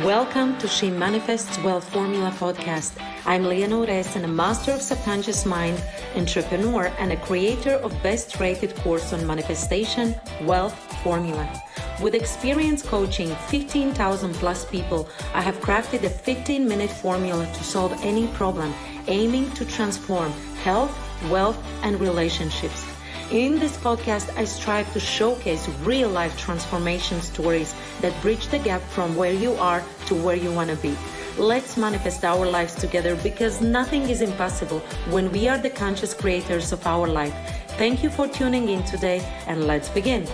Welcome to She Manifests Wealth Formula podcast. I'm Liene Uresina, a master of subconscious mind, entrepreneur, and a creator of best-rated course on manifestation, wealth formula. With experience coaching 15,000 plus people, I have crafted a 15-minute formula to solve any problem, aiming to transform health, wealth, and relationships. In this podcast, I strive to showcase real-life transformation stories that bridge the gap from where you are to where you want to be. Let's manifest our lives together because nothing is impossible when we are the conscious creators of our life. Thank you for tuning in today, and let's begin.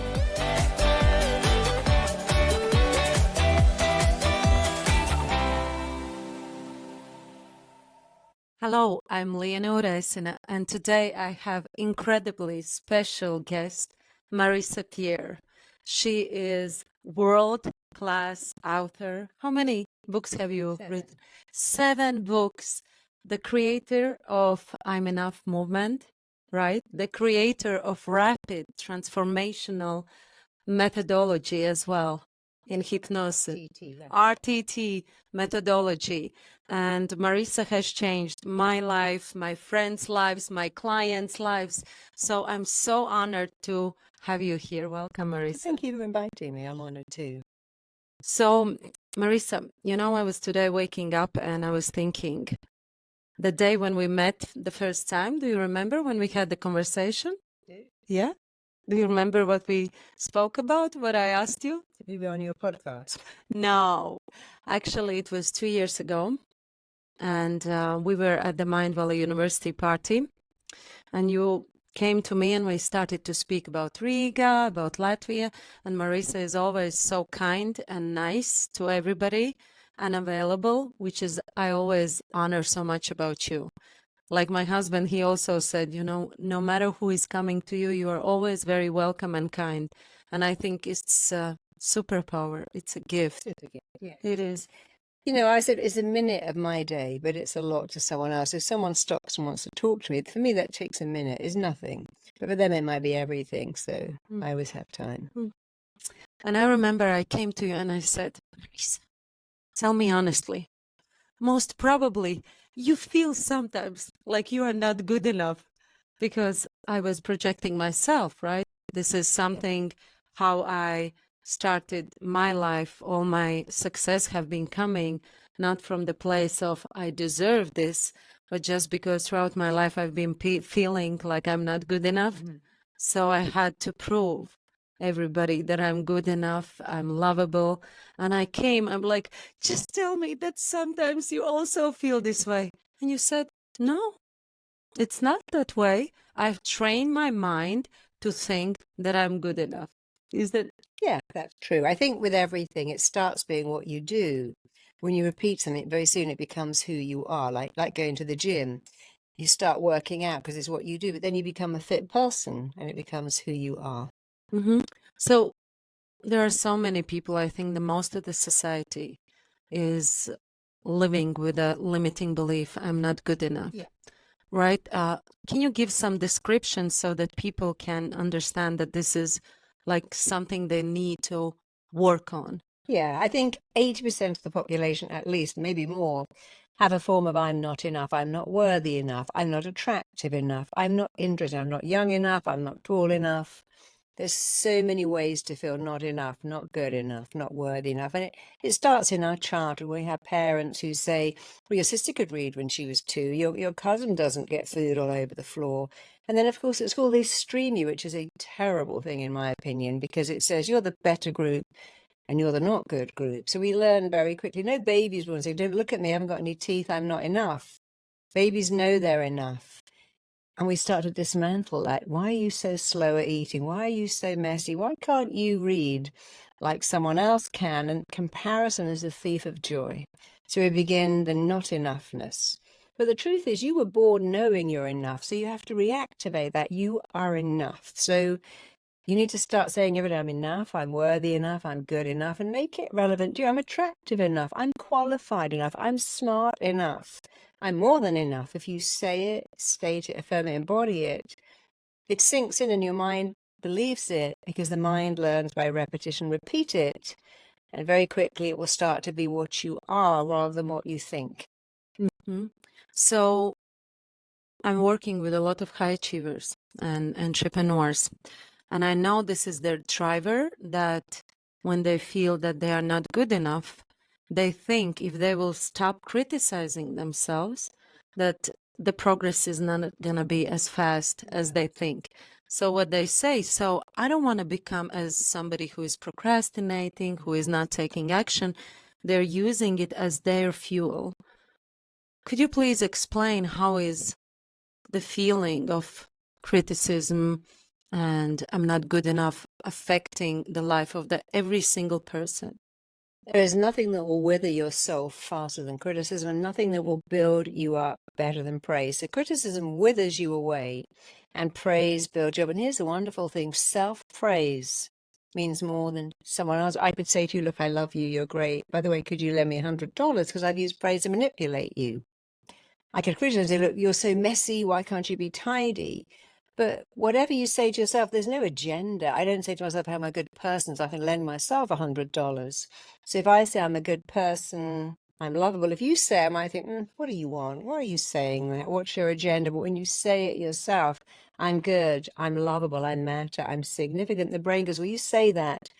Hello, I'm Liene Uresina, and today I have incredibly special guest, Marisa Peer. She is world-class author. How many books have you written? 7 books. The creator of I'm Enough movement, right? The creator of Rapid Transformational Methodology as well in hypnosis, RTT methodology. And Marisa has changed my life, my friends' lives, my clients' lives. So I'm so honored to have you here. Welcome, Marisa. Thank you for inviting me. I'm honored too. So, Marisa, I was today waking up and I was thinking, the day when we met the first time, do you remember when we had the conversation? Yeah? Do you remember what we spoke about, what I asked you? We were on your podcast. No, actually, it was 2 years ago. And we were at the Mind Valley University party. And you came to me and we started to speak about Riga, about Latvia. And Marisa is always so kind and nice to everybody and available, which is I always honor so much about you. Like my husband, he also said, no matter who is coming to you, you are always very welcome and kind. And I think it's a superpower. It's a gift. It's a gift. Yeah. It is. I said it's a minute of my day, but it's a lot to someone else. If someone stops and wants to talk to me, for me, that takes a minute. It's nothing. But for them, it might be everything. So I always have time. And I remember I came to you and I said, Marisa, tell me honestly, most probably you feel sometimes like you are not good enough, because I was projecting myself, right? This is something how I started my life. All my success have been coming not from the place of I deserve this, but just because throughout my life I've been feeling like I'm not good enough. So I had to prove everybody that I'm good enough, I'm lovable. And I'm like, just tell me that sometimes you also feel this way. And you said, no, it's not that way. I've trained my mind to think that I'm good enough. Is that? Yeah, that's true. I think with everything, it starts being what you do. When you repeat something, very soon it becomes who you are, like going to the gym. You start working out because it's what you do, but then you become a fit person and it becomes who you are. Mm-hmm. So there are so many people, I think the most of the society is living with a limiting belief, I'm not good enough. Yeah. Right? Can you give some description so that people can understand that this is like something they need to work on? Yeah, I think 80% of the population, at least, maybe more, have a form of I'm not enough, I'm not worthy enough, I'm not attractive enough, I'm not interested, I'm not young enough, I'm not tall enough. There's so many ways to feel not enough, not good enough, not worthy enough. And it starts in our childhood. We have parents who say, well, your sister could read when she was 2. Your cousin doesn't get food all over the floor. And then, of course, it's called they stream you, which is a terrible thing, in my opinion, because it says you're the better group and you're the not good group. So we learn very quickly. No babies will say, don't look at me, I haven't got any teeth, I'm not enough. Babies know they're enough. And we start to dismantle that. Why are you so slow at eating? Why are you so messy? Why can't you read like someone else can? And comparison is the thief of joy. So we begin the not enoughness. But the truth is you were born knowing you're enough. So you have to reactivate that. You are enough. So you need to start saying every day, I'm enough, I'm worthy enough, I'm good enough, and make it relevant to you. I'm attractive enough, I'm qualified enough, I'm smart enough. I'm more than enough. If you say it, state it, affirm it, embody it, it sinks in and your mind believes it because the mind learns by repetition. Repeat it And very quickly it will start to be what you are rather than what you think. Mhm. So I'm working with a lot of high achievers and entrepreneurs, and I know this is their driver, that when they feel that they are not good enough, they think if they will stop criticizing themselves, that the progress is not going to be as fast as they think. So what they say, so I don't want to become as somebody who is procrastinating, who is not taking action. They're using it as their fuel. Could you please explain how is the feeling of criticism and I'm not good enough affecting the life of every single person? There is nothing that will wither your soul faster than criticism, and nothing that will build you up better than praise. So criticism withers you away, and praise builds you up. And here's the wonderful thing: self-praise means more than someone else. I could say to you, look, I love you, you're great. By the way, could you lend me $100? Because I've used praise to manipulate you. I could criticize you, look, you're so messy, why can't you be tidy? But whatever you say to yourself, there's no agenda. I don't say to myself, I'm a good person, so I can lend myself $100. So if I say I'm a good person, I'm lovable. If you say, I might think, what do you want? Why are you saying that? What's your agenda? But when you say it yourself, I'm good, I'm lovable, I matter, I'm significant, the brain goes, well, you say that,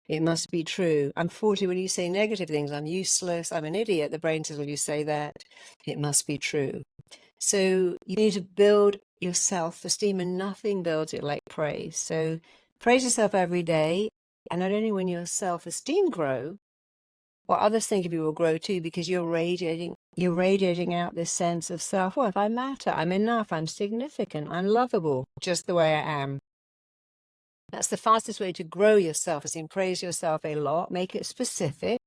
it must be true. Unfortunately, when you say negative things, I'm useless, I'm an idiot, the brain says, well, you say that, it must be true. So you need to build your self-esteem, and nothing builds it like praise. So praise yourself every day. And not only when your self-esteem grow, what others think of you will grow too, because you're radiating out this sense of self-worth. I matter, I'm enough, I'm significant, I'm lovable, just the way I am. That's the fastest way to grow your self-esteem. Praise yourself a lot, make it specific.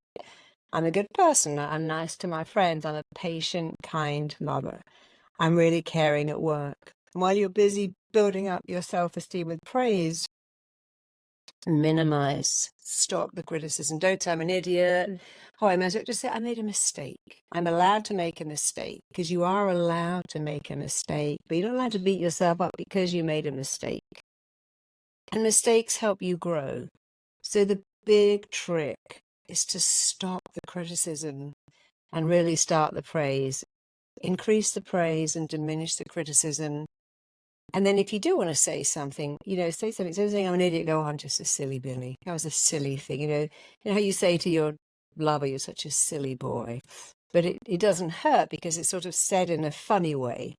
I'm a good person, I'm nice to my friends, I'm a patient, kind mother. I'm really caring at work. And while you're busy building up your self-esteem with praise, minimize, stop the criticism. Don't say I'm an idiot. Oh, I messed up. Just say I made a mistake. I'm allowed to make a mistake, because you are allowed to make a mistake, but you're not allowed to beat yourself up because you made a mistake. And mistakes help you grow. So the big trick is to stop the criticism and really start the praise. Increase the praise and diminish the criticism. And then if you do want to say something, say something. Instead of saying I'm an idiot, go, I'm just a silly Billy. That was a silly thing. You know how you say to your lover, you're such a silly boy. But it doesn't hurt, because it's sort of said in a funny way.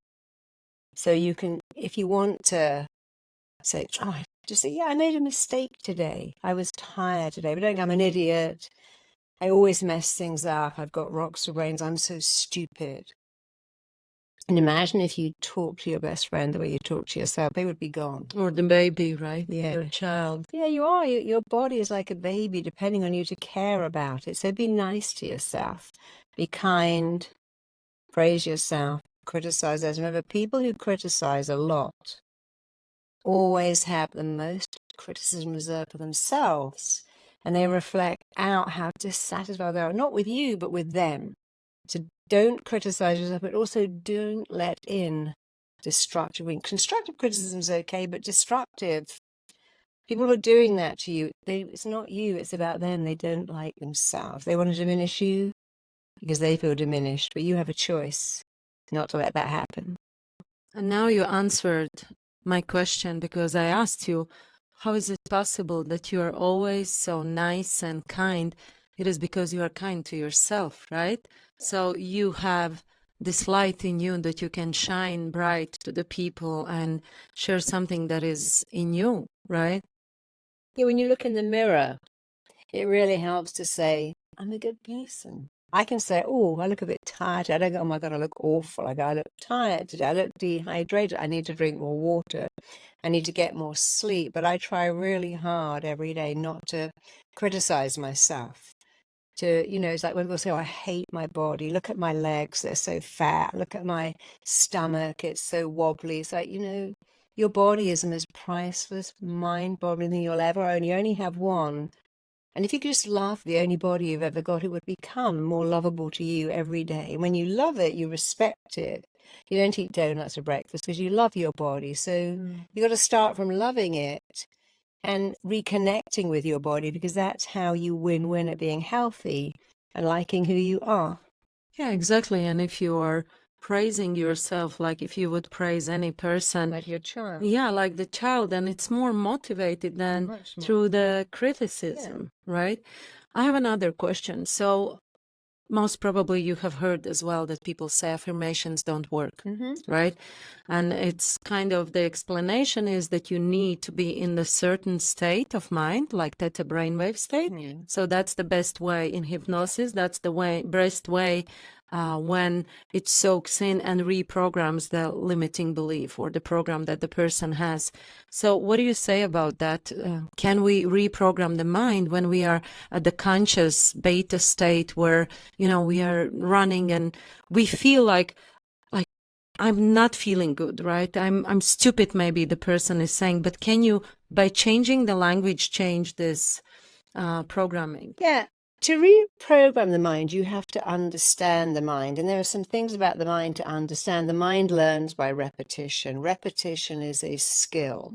So you can, if you want to say, just say, yeah, I made a mistake today. I was tired today. But don't go, I'm an idiot. I always mess things up. I've got rocks for brains. I'm so stupid. And imagine if you talk to your best friend the way you talk to yourself, they would be gone. Or the baby, right? Yeah. Your child. Yeah, you are. Your body is like a baby, depending on you to care about it. So be nice to yourself. Be kind. Praise yourself. Criticize others. Remember, people who criticize a lot always have the most criticism reserved for themselves. And they reflect out how dissatisfied they are, not with you, but with them. So don't criticize yourself, but also don't let in destructive. Constructive criticism is okay, but destructive, people who are doing that to you, it's not you, it's about them. They don't like themselves. They want to diminish you because they feel diminished, but you have a choice not to let that happen. And now you answered my question, because I asked you, how is it possible that you are always so nice and kind? It is because you are kind to yourself, right? So you have this light in you that you can shine bright to the people and share something that is in you, right? Yeah, when you look in the mirror, it really helps to say, I'm a good person. I can say, oh, I look a bit tired. I don't go, oh my God, I look awful. I go, I look tired today. I look dehydrated. I need to drink more water. I need to get more sleep. But I try really hard every day not to criticize myself. It's like when people say, oh, I hate my body. Look at my legs. They're so fat. Look at my stomach. It's so wobbly. It's like, your body is the most priceless, mind-boggling thing you'll ever own. You only have one. And if you could just laugh, the only body you've ever got, it would become more lovable to you every day. When you love it, you respect it. You don't eat donuts for breakfast because you love your body. So you got to start from loving it and reconnecting with your body, because that's how you win-win at being healthy and liking who you are. Yeah, exactly. And if you are praising yourself, like if you would praise any person, Like your child. yeah, like the child, then it's more motivated than Much more. through the criticism, right? I have another question. So most probably you have heard as well that people say affirmations don't work, right? And it's kind of the explanation is that you need to be in the certain state of mind, like theta brainwave state. So that's the best way in hypnosis. That's the best way when it soaks in and reprograms the limiting belief or the program that the person has. So what do you say about that? Can we reprogram the mind when we are at the conscious beta state where, we are running and we feel like I'm not feeling good, right? I'm stupid, maybe the person is saying, but can you, by changing the language, change this programming? Yeah. To reprogram the mind, you have to understand the mind. And there are some things about the mind to understand. The mind learns by repetition. Repetition is a skill.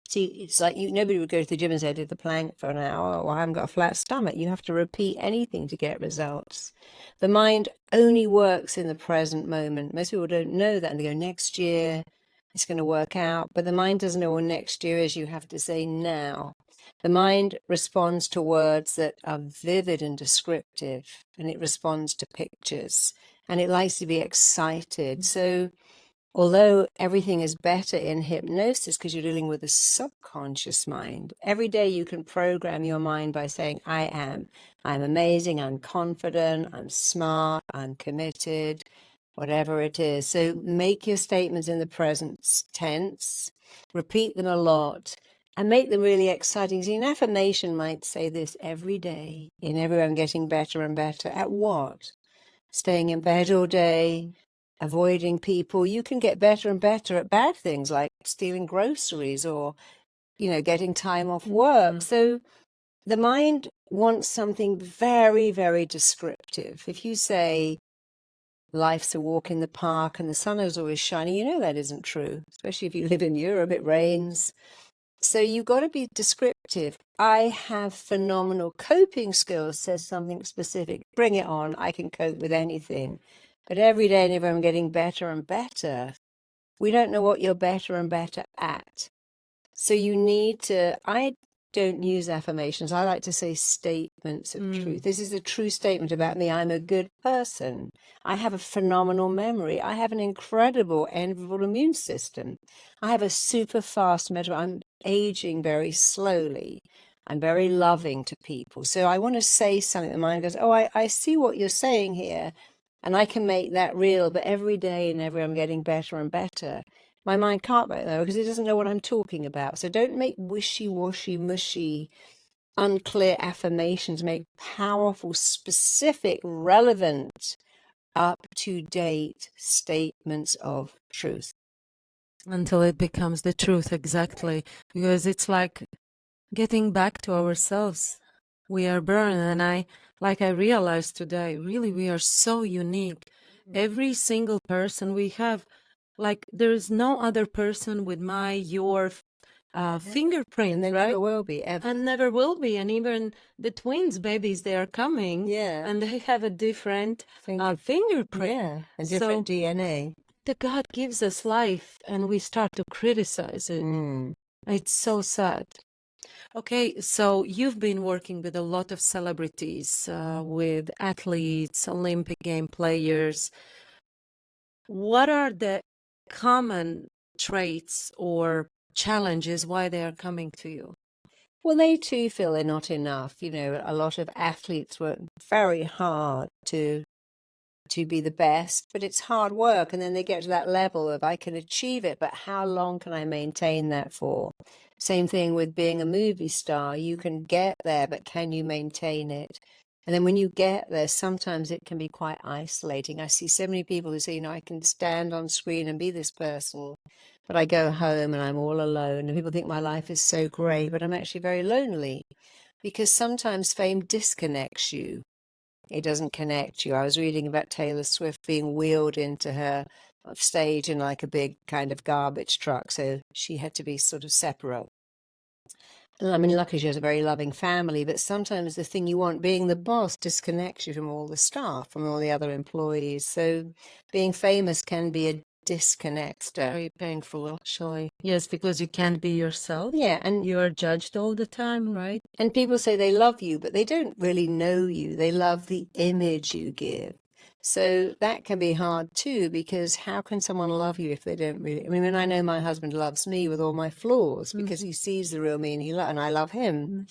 See, it's like nobody would go to the gym and say, I did the plank for an hour, or I haven't got a flat stomach. You have to repeat anything to get results. The mind only works in the present moment. Most people don't know that, and they go, next year it's going to work out. But the mind doesn't know what next year is. You have to say now. The mind responds to words that are vivid and descriptive, and it responds to pictures, and it likes to be excited. So although everything is better in hypnosis because you're dealing with a subconscious mind, every day you can program your mind by saying, I'm amazing, I'm confident, I'm smart, I'm committed, whatever it is. So make your statements in the present tense, repeat them a lot, and make them really exciting. See, an affirmation might say this every day, in everyone getting better and better. At what? Staying in bed all day, avoiding people. You can get better and better at bad things like stealing groceries or, getting time off work. So the mind wants something very, very descriptive. If you say, life's a walk in the park and the sun is always shining, that isn't true, especially if you live in Europe, it rains. So you've got to be descriptive. I have phenomenal coping skills, says something specific. Bring it on. I can cope with anything. But every day, and if I'm getting better and better, we don't know what you're better and better at. So you need to, I don't use affirmations. I like to say statements of truth. This is a true statement about me. I'm a good person. I have a phenomenal memory. I have an incredible, enviable immune system. I have a super fast I'm aging very slowly. I'm very loving to people. So I want to say something. The mind goes, oh, I see what you're saying here. And I can make that real. But every day and I'm getting better and better. My mind can't make that because it doesn't know what I'm talking about. So don't make wishy-washy, mushy, unclear affirmations. Make powerful, specific, relevant, up-to-date statements of truth. Until it becomes the truth, exactly. Because it's like getting back to ourselves. We are born, and I realized today, really, we are so unique. Every single person we have, like, there is no other person with your fingerprint, And there right? never will be, ever. And never will be. And even the twins babies, they are coming. Yeah. And they have a different fingerprint. Yeah, a different DNA. The God gives us life, and we start to criticize it. It's so sad. Okay, so you've been working with a lot of celebrities, with athletes, Olympic game players. What are the common traits or challenges why they are coming to you? Well, they too feel they're not enough. A lot of athletes work very hard to be the best, but it's hard work. And then they get to that level of, I can achieve it, but how long can I maintain that for? Same thing with being a movie star. You can get there, but can you maintain it? And then when you get there, sometimes it can be quite isolating. I see so many people who say, I can stand on screen and be this person, but I go home and I'm all alone. And people think my life is so great, but I'm actually very lonely because sometimes fame disconnects you. It doesn't connect you. I was reading about Taylor Swift being wheeled into her stage in like a big kind of garbage truck. So she had to be sort of separate. I mean, luckily she has a very loving family, but sometimes the thing you want, being the boss, disconnects you from all the staff, from all the other employees. So being famous can be a disconnect. Very painful, actually. Yes, because you can't be yourself. Yeah, and You are judged all the time, right? and people say they love you, but they don't really know you. They love the image you give. So that can be hard too, because how can someone love you if they don't really? I mean, I know my husband loves me with all my flaws because he sees the real me and I love him.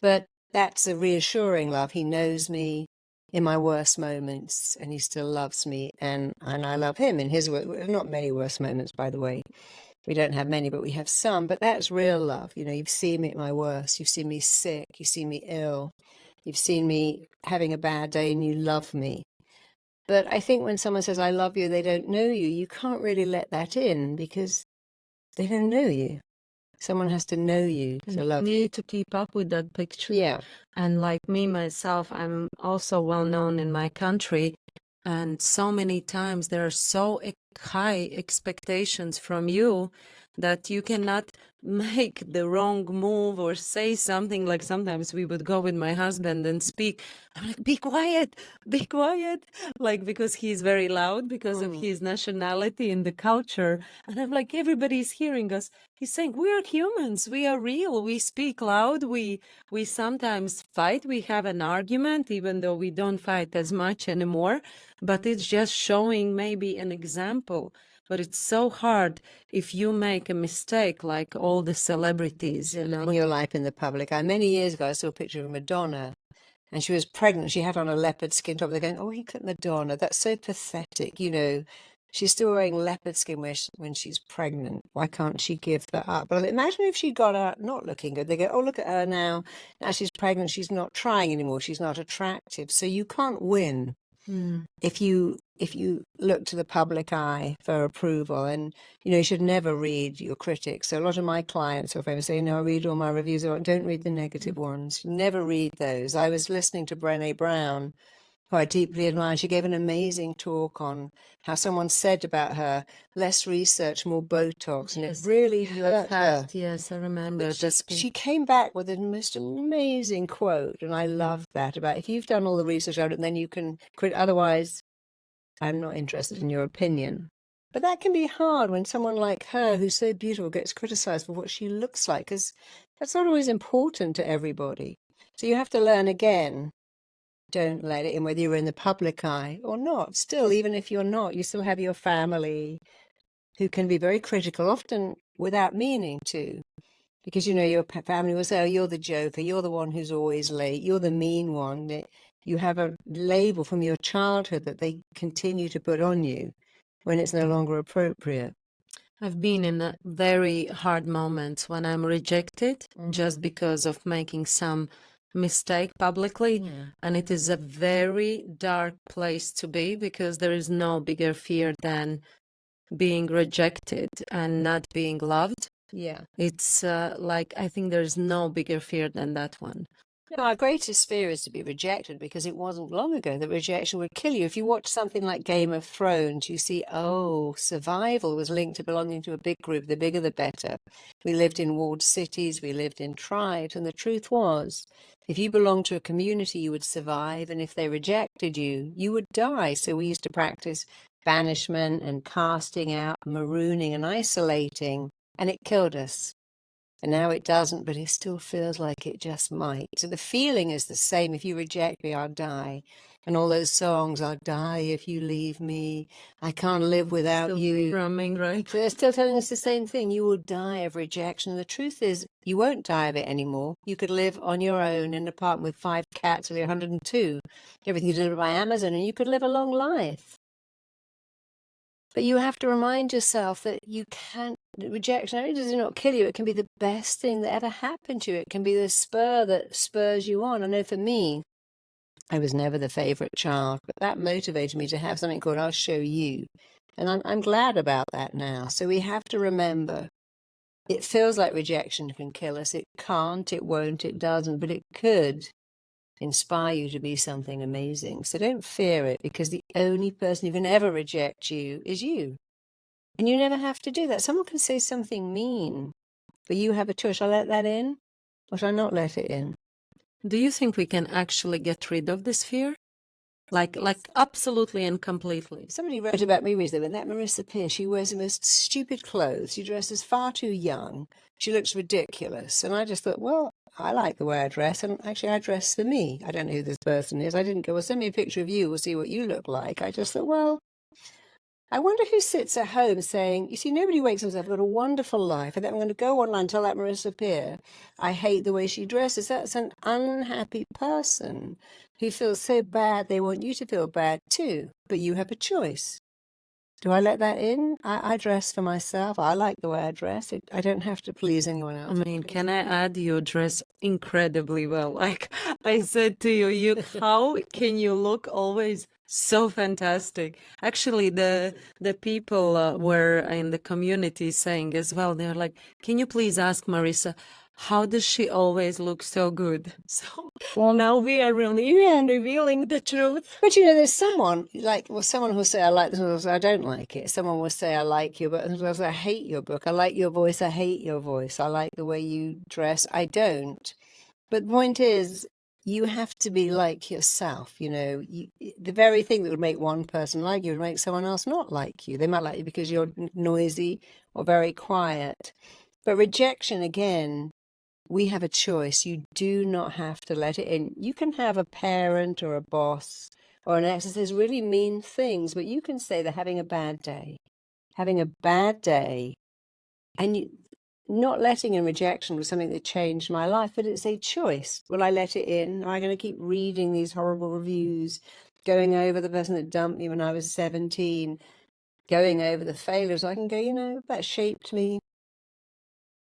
But that's a reassuring love. He knows me in my worst moments and he still loves me, and I love him in his not many worst moments, by the way. We don't have many, but we have some. But that's real love. You know, you've seen me at my worst. You've seen me sick. You've seen me ill. You've seen me having a bad day and you love me. But I think when someone says, I love you, they don't know you, you can't really let that in because they don't know you. Someone has to know you to love you. Need to keep up with that picture. Yeah. And like me, myself, I'm also well known in my country. And so many times there are so high expectations from you that you cannot make the wrong move or say something. Like sometimes we would go with my husband and speak. I'm like, be quiet, like because he's very loud because of his nationality and the culture. And I'm like, everybody's hearing us. He's saying, we are humans, we are real, we speak loud, we sometimes fight, we have an argument, even though we don't fight as much anymore. But it's just showing maybe an example. But it's so hard if you make a mistake, like all the celebrities, you know. In your life in the public. Many years ago, I saw a picture of Madonna, and she was pregnant. She had on a leopard skin top. They're going, oh, look at Madonna. That's so pathetic. You know, she's still wearing leopard skin when she's pregnant. Why can't she give that up? But imagine if she got out not looking good. They go, oh, look at her now. Now she's pregnant. She's not trying anymore. She's not attractive. So you can't win. If you look to the public eye for approval, and you should never read your critics. So a lot of my clients or famous say, no, I read all my reviews. Don't read the negative ones. Never read those. I was listening to Brené Brown, who I deeply admire. She gave an amazing talk on how someone said about her, less research, more Botox, and it really hurt her. Yes, I remember. She came back with the most amazing quote, and I love that, about if you've done all the research on it, then you can quit. Otherwise, I'm not interested in your opinion. But that can be hard when someone like her, who's so beautiful, gets criticized for what she looks like, because that's not always important to everybody. So you have to learn again. Don't let it in, whether you're in the public eye or not. Still, even if you're not, you still have your family who can be very critical, often without meaning to. Because, your family will say, oh, you're the joker, you're the one who's always late, you're the mean one. You have a label from your childhood that they continue to put on you when it's no longer appropriate. I've been in very hard moments when I'm rejected just because of making some mistake publicly. And it is a very dark place to be, because there is no bigger fear than being rejected and not being loved. Yeah. It's I think there's no bigger fear than that one. No, our greatest fear is to be rejected, because it wasn't long ago that rejection would kill you. If you watch something like Game of Thrones, you see, survival was linked to belonging to a big group. The bigger, the better. We lived in walled cities, we lived in tribes, and the truth was, if you belonged to a community, you would survive, and if they rejected you, you would die. So we used to practice banishment and casting out, marooning and isolating, and it killed us. And now it doesn't, but it still feels like it just might. So the feeling is the same. If you reject me, I'll die. And all those songs, I'll die if you leave me, I can't live without you. Drumming, right? So they're still telling us the same thing. You will die of rejection. And the truth is, you won't die of it anymore. You could live on your own in an apartment with 5 cats, or 102. Everything delivered by Amazon, and you could live a long life. But you have to remind yourself that you can't. Rejection not only does it not kill you, it can be the best thing that ever happened to you. It can be the spur that spurs you on. I know for me, I was never the favorite child, but that motivated me to have something called I'll Show You. And I'm glad about that now. So we have to remember, it feels like rejection can kill us. It can't, it won't, it doesn't, but it could inspire you to be something amazing. So don't fear it, because the only person who can ever reject you is you. And you never have to do that. Someone can say something mean, but you have a choice. I'll let that in. Or should I not let it in? Do you think we can actually get rid of this fear? Like absolutely and completely? Somebody wrote about me recently, that Marisa Peer, she wears the most stupid clothes. She dresses far too young. She looks ridiculous. And I just thought, well, I like the way I dress, and actually I dress for me. I don't know who this person is. I didn't go, well, send me a picture of you, we'll see what you look like. I just thought, well, I wonder who sits at home saying, you see, nobody wakes up and says, I've got a wonderful life, and then I'm going to go online and tell that Marisa Peer, I hate the way she dresses. That's an unhappy person who feels so bad they want you to feel bad too, but you have a choice. Do I let that in? I dress for myself. I like the way I dress. I don't have to please anyone I else. mean, can I add, you dress incredibly well. Like I said to you, how can you look always so fantastic? Actually, the people were in the community saying as well, they're like, can you please ask Marisa, how does she always look so good? So Well, now we are really revealing the truth. but you know, there's someone like, well, someone will say, I like this, will say, I don't like it. Someone will say, I like your book, and will say, I hate your book. I like your voice, I hate your voice. I like the way you dress, I don't. But the point is, you have to be like yourself. You know, the very thing that would make one person like you would make someone else not like you. They might like you because you're noisy or very quiet. But rejection, again, we have a choice. You do not have to let it in. You can have a parent or a boss or an ex that says really mean things, but you can say they're having a bad day. Having a bad day. And not letting in rejection was something that changed my life, but it's a choice. Will I let it in? Am I going to keep reading these horrible reviews, going over the person that dumped me when I was 17, going over the failures? I can go, you know, that shaped me.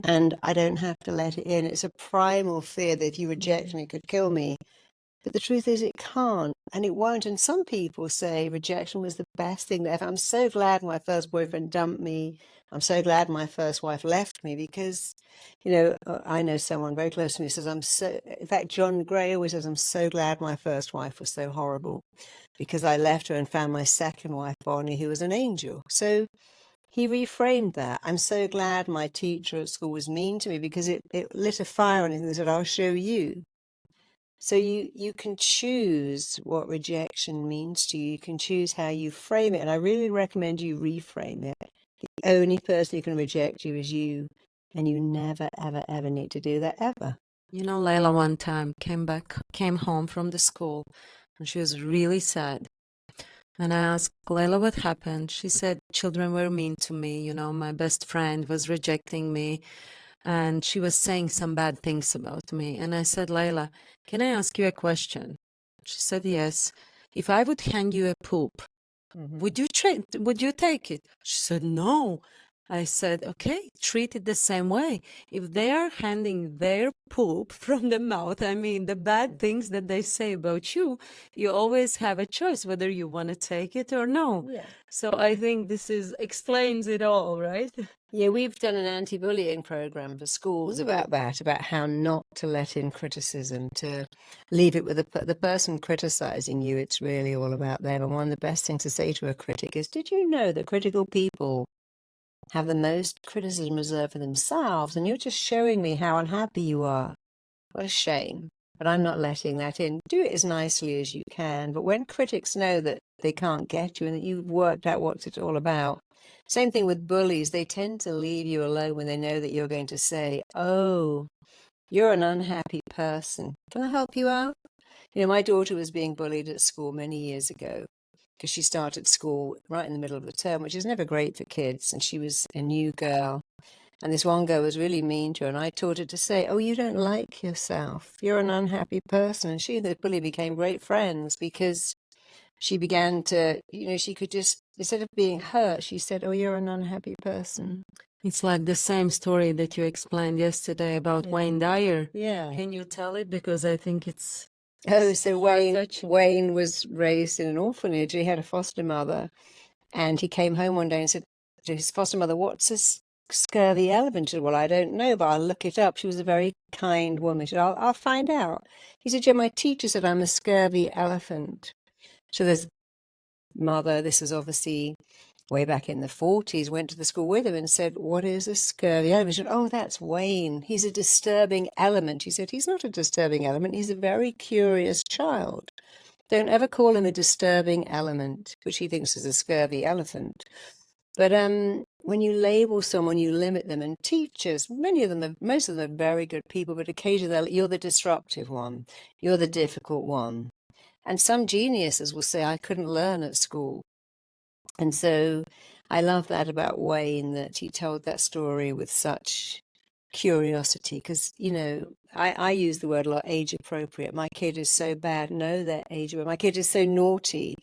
And I don't have to let it in. It's a primal fear that if you reject me, it could kill me. But the truth is, it can't, and it won't. And some people say rejection was the best thing that ever. I'm so glad my first boyfriend dumped me. I'm so glad my first wife left me because, you know, I know someone very close to me who says, in fact, John Gray always says, I'm so glad my first wife was so horrible because I left her and found my second wife, Bonnie, who was an angel. So he reframed that. I'm so glad my teacher at school was mean to me because it lit a fire on him and said, I'll show you. So you can choose what rejection means to you. You can choose how you frame it. And I really recommend you reframe it. The only person who can reject you is you. And you never, ever, ever need to do that, ever. You know, Layla one time came home from the school, and she was really sad. And I asked Layla what happened. She said, children were mean to me. You know, my best friend was rejecting me, and she was saying some bad things about me. And I said, Layla, can I ask you a question? She said, yes. If I would hand you a poop, would you take it? She said, no. I said, okay, treat it the same way. If they are handing their poop from the mouth, I mean, the bad things that they say about you, you always have a choice whether you want to take it or no. Yeah. So I think this explains it all, right? Yeah, we've done an anti-bullying program for schools about that, about how not to let in criticism, to leave it with the person criticizing you. It's really all about them. And one of the best things to say to a critic is, did you know that critical people have the most criticism reserved for themselves? And you're just showing me how unhappy you are. What a shame. But I'm not letting that in. Do it as nicely as you can. But when critics know that they can't get you and that you've worked out what's it all about, same thing with bullies. They tend to leave you alone when they know that you're going to say, oh, you're an unhappy person. Can I help you out? You know, my daughter was being bullied at school many years ago because she started school right in the middle of the term, which is never great for kids. And she was a new girl. And this one girl was really mean to her. And I taught her to say, oh, you don't like yourself. You're an unhappy person. And she and the bully became great friends because she began to, you know, she could just, instead of being hurt, she said, oh, you're an unhappy person. It's like the same story that you explained yesterday about Wayne Dyer. Yeah. Can you tell it? Because I think it's... Oh, so Wayne was raised in an orphanage. He had a foster mother. And he came home one day and said to his foster mother, what's a scurvy elephant? She said, well, I don't know, but I'll look it up. She was a very kind woman. She said, I'll find out. He said, yeah, my teacher said I'm a scurvy elephant. So there's mother, this is obviously way back in the 40s, went to the school with him and said, "What is a scurvy element?" She said, "Oh, that's Wayne. He's a disturbing element." He said, "He's not a disturbing element. He's a very curious child. Don't ever call him a disturbing element," which he thinks is a scurvy elephant. But when you label someone, you limit them. And teachers, most of them are very good people, but occasionally you're the disruptive one. You're the difficult one. And some geniuses will say, "I couldn't learn at school." And so I love that about Wayne, that he told that story with such curiosity, because, I use the word a lot, age appropriate. My kid is so bad. No, they're age appropriate. My kid is so naughty.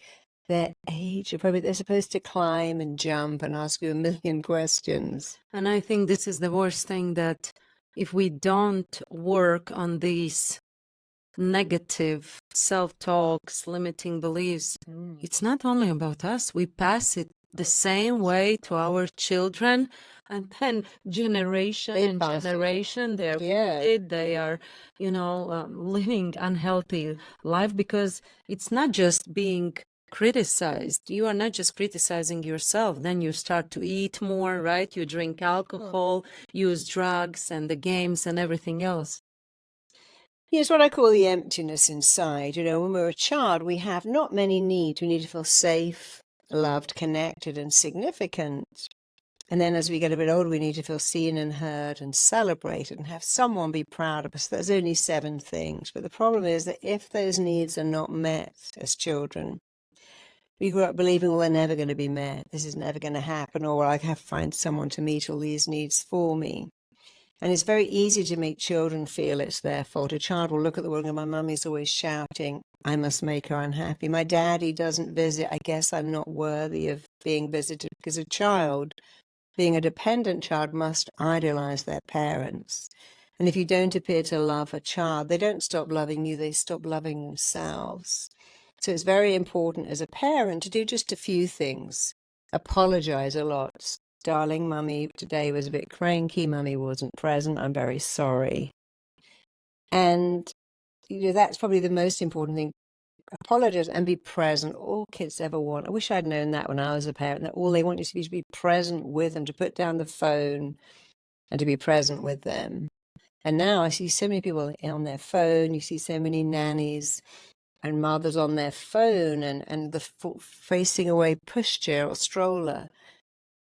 They're age appropriate. They're supposed to climb and jump and ask you a million questions. And I think this is the worst thing, that if we don't work on these negative self-talks, limiting beliefs, it's not only about us. We pass it the same way to our children, and then generation They and pass it. generation, Yeah. they are, living unhealthy life, because it's not just being criticized. You are not just criticizing yourself. Then you start to eat more, right? You drink alcohol, use drugs and the games and everything else. Here's what I call the emptiness inside. When we're a child, we have not many needs. We need to feel safe, loved, connected, and significant. And then as we get a bit older, we need to feel seen and heard and celebrated and have someone be proud of us. There's only 7 things. But the problem is that if those needs are not met as children, we grew up believing, well, they're never going to be met. This is never going to happen. Or I have to find someone to meet all these needs for me. And it's very easy to make children feel it's their fault. A child will look at the world and go, "My mummy's always shouting. I must make her unhappy. My daddy doesn't visit. I guess I'm not worthy of being visited." Because a child, being a dependent child, must idolize their parents. And if you don't appear to love a child, they don't stop loving you, they stop loving themselves. So it's very important as a parent to do just a few things. Apologize a lot. "Darling, mummy today was a bit cranky. Mummy wasn't present. I'm very sorry." And that's probably the most important thing. Apologize and be present. All kids ever want. I wish I'd known that when I was a parent, that all they want is to be present with them, to put down the phone and to be present with them. And now I see so many people on their phone. You see so many nannies and mothers on their phone, and the facing away pushchair or stroller.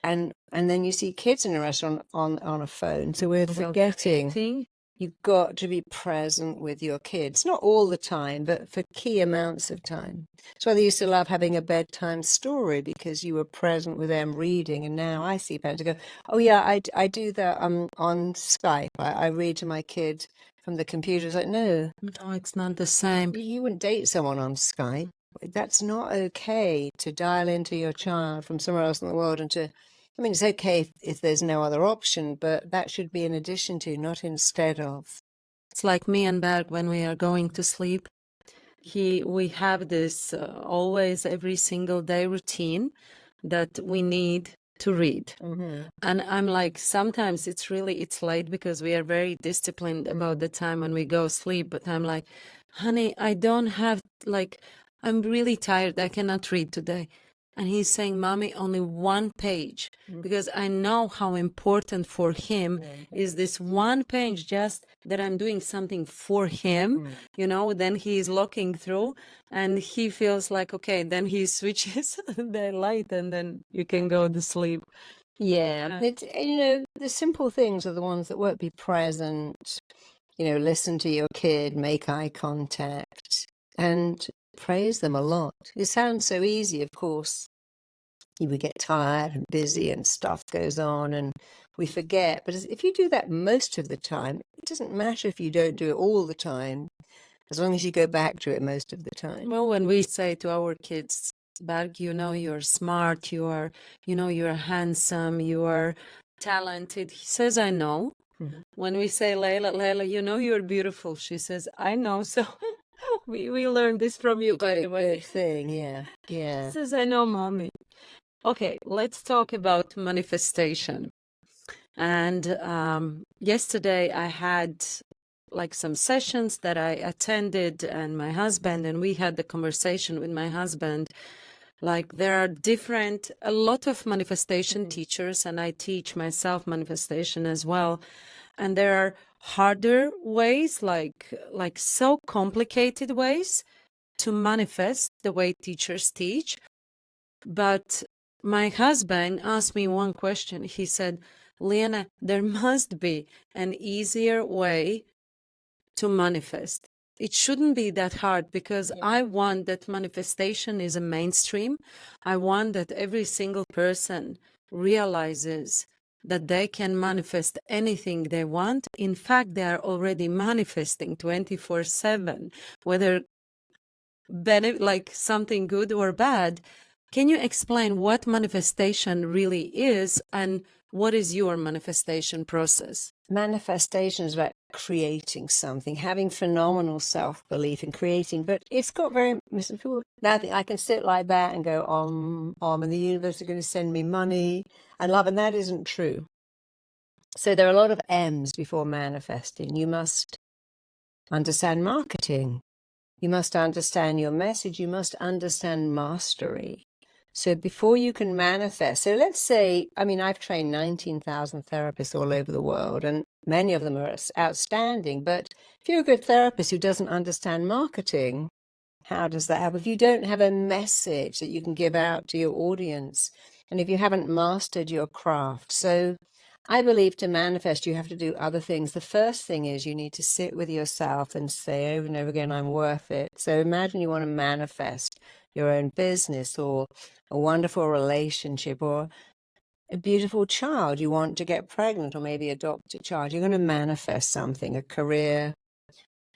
And then you see kids in a restaurant on a phone. So we're forgetting you've got to be present with your kids. Not all the time, but for key amounts of time. So they used to love having a bedtime story because you were present with them reading. And now I see parents go, "Oh yeah, I do that on Skype. I read to my kid from the computer." It's like, no, it's not the same. You wouldn't date someone on Skype. That's not okay, to dial into your child from somewhere else in the world. And it's okay if there's no other option, but that should be in addition to, not instead of. It's like me and Berg when we are going to sleep. We have this always every single day routine that we need to read. And I'm like, sometimes it's late because we are very disciplined about the time when we go sleep. But I'm like, "Honey, I don't have, I'm really tired. I cannot read today." And he's saying, "Mommy, only 1 page," because I know how important for him is this 1 page, just that I'm doing something for him, then he's looking through and he feels like, okay, then he switches the light and then you can go to sleep. Yeah. The simple things are the ones that work. Be present, listen to your kid, make eye contact, and praise them a lot. It sounds so easy, of course. We get tired and busy and stuff goes on and we forget. But if you do that most of the time, it doesn't matter if you don't do it all the time, as long as you go back to it most of the time. Well, when we say to our kids, "Berg, you're smart, you're handsome, you are talented," he says, "I know." When we say, Layla, you're beautiful," she says, "I know." So we learned this from you, by the way. Thing, yeah. She says, "I know, Mommy." Okay, let's talk about manifestation. And yesterday I had some sessions that I attended, and my husband, and we had the conversation with my husband Like there are a lot of manifestation teachers, and I teach myself manifestation as well. And there are harder ways, like so complicated ways to manifest the way teachers teach. But my husband asked me one question. He said, Liene, there must be an easier way to manifest. It shouldn't be that hard, because I want that manifestation is a mainstream. I want that every single person realizes that they can manifest anything they want. In fact, they are already manifesting 24/7, whether like something good or bad. Can you explain what manifestation really is, and what is your manifestation process? Manifestation is about creating something, having phenomenal self-belief in creating, but it's got very people now think I can sit like that and go and the universe is going to send me money and love, and that isn't true. So there are a lot of M's before manifesting. You must understand marketing. You must understand your message. You must understand mastery. So before you can manifest, so let's say, I mean, I've trained 19,000 therapists all over the world, and many of them are outstanding. But if you're a good therapist who doesn't understand marketing, how does that happen? If you don't have a message that you can give out to your audience, and if you haven't mastered your craft. So I believe to manifest, you have to do other things. The first thing is you need to sit with yourself and say over and over again, I'm worth it. So imagine you want to manifest your own business or a wonderful relationship or a beautiful child. You want to get pregnant or maybe adopt a child. You're going to manifest something, a career,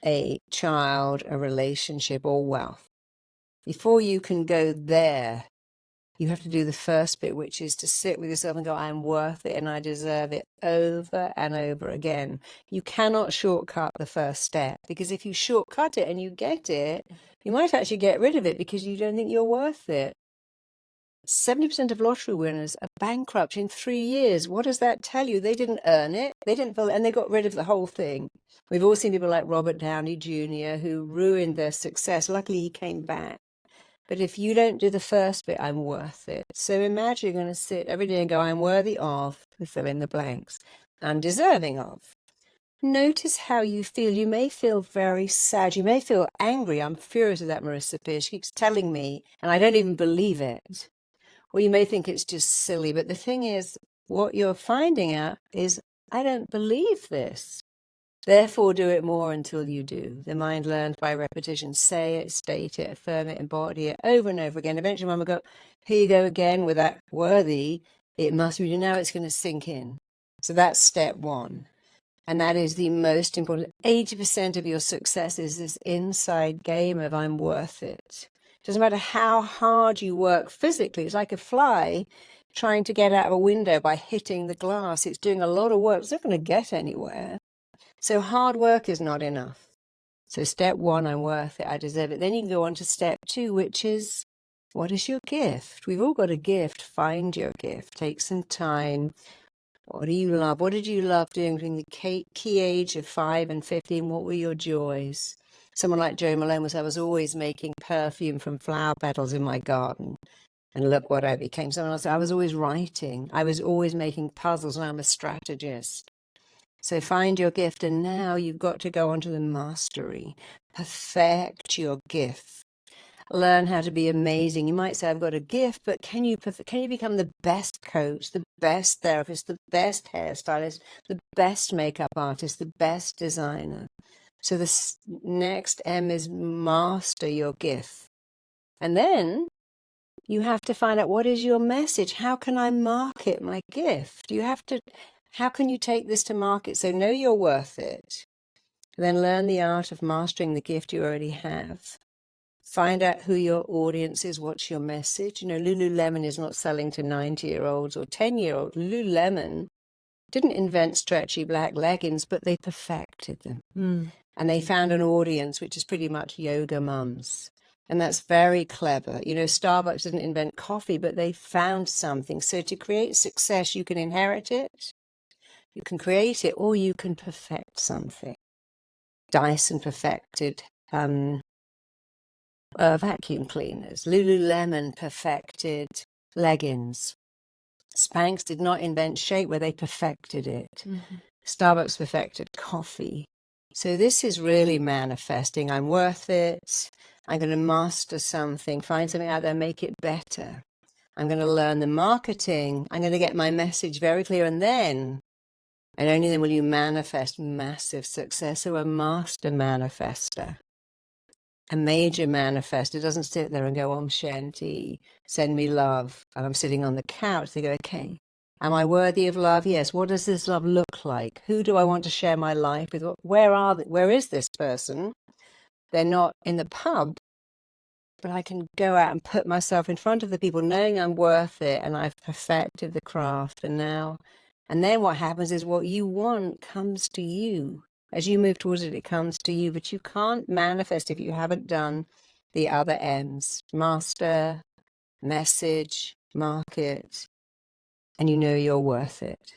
a child, a relationship, or wealth. Before you can go there, you have to do the first bit, which is to sit with yourself and go, I'm worth it and I deserve it, over and over again. You cannot shortcut the first step, because if you shortcut it and you get it, you might actually get rid of it because you don't think you're worth it. 70% of lottery winners are bankrupt in 3 years. What does that tell you? They didn't earn it. They didn't feel, and they got rid of the whole thing. We've all seen people like Robert Downey Jr. who ruined their success. Luckily, he came back. But if you don't do the first bit, I'm worth it. So imagine you're going to sit every day and go, I'm worthy of, fill in the blanks, and deserving of. Notice how you feel. You may feel very sad. You may feel angry. I'm furious with that Marisa Peer. She keeps telling me, and I don't even believe it. Or you may think it's just silly. But the thing is, what you're finding out is, I don't believe this. Therefore, do it more until you do. The mind learns by repetition. Say it, state it, affirm it, embody it over and over again. Eventually, Mum will go, here you go again with that worthy. It must be. Now it's going to sink in. So that's step one. And that is the most important. 80% of your success is this inside game of I'm worth it. It doesn't matter how hard you work physically. It's like a fly trying to get out of a window by hitting the glass. It's doing a lot of work. It's not going to get anywhere. So hard work is not enough. So step one, I'm worth it, I deserve it. Then you can go on to step two, which is, what is your gift? We've all got a gift. Find your gift. Take some time. What do you love? What did you love doing between the key age of 5 and 15? What were your joys? Someone like Joe Malone was, I was always making perfume from flower petals in my garden. And look what I became. Someone else, I was always writing. I was always making puzzles, and I'm a strategist. So find your gift, and now you've got to go on to the mastery. Perfect your gift. Learn how to be amazing. You might say, I've got a gift, but can you become the best coach, the best therapist, the best hairstylist, the best makeup artist, the best designer? So the next M is master your gift. And then you have to find out, what is your message? How can I market my gift? How can you take this to market? So know you're worth it. Then learn the art of mastering the gift you already have. Find out who your audience is. What's your message? You know, Lululemon is not selling to 90-year-olds or 10-year-olds. Lululemon didn't invent stretchy black leggings, but they perfected them. And they found an audience, which is pretty much yoga mums. And that's very clever. You know, Starbucks didn't invent coffee, but they found something. So to create success, you can inherit it, you can create it, or you can perfect something. Dyson perfected vacuum cleaners. Lululemon perfected leggings. Spanx did not invent shapewear, they perfected it. Starbucks perfected coffee. So this is really manifesting. I'm worth it. I'm going to master something, find something out there, make it better. I'm going to learn the marketing. I'm going to get my message very clear. And only then will you manifest massive success. So a master manifester, a major manifester doesn't sit there and go, Om Shanti, send me love. And I'm sitting on the couch. They go, okay, am I worthy of love? Yes. What does this love look like? Who do I want to share my life with? Where is this person? They're not in the pub, but I can go out and put myself in front of the people knowing I'm worth it and I've perfected the craft. And then what happens is what you want comes to you. As you move towards it, it comes to you, but you can't manifest if you haven't done the other M's: master, message, market, and you know you're worth it.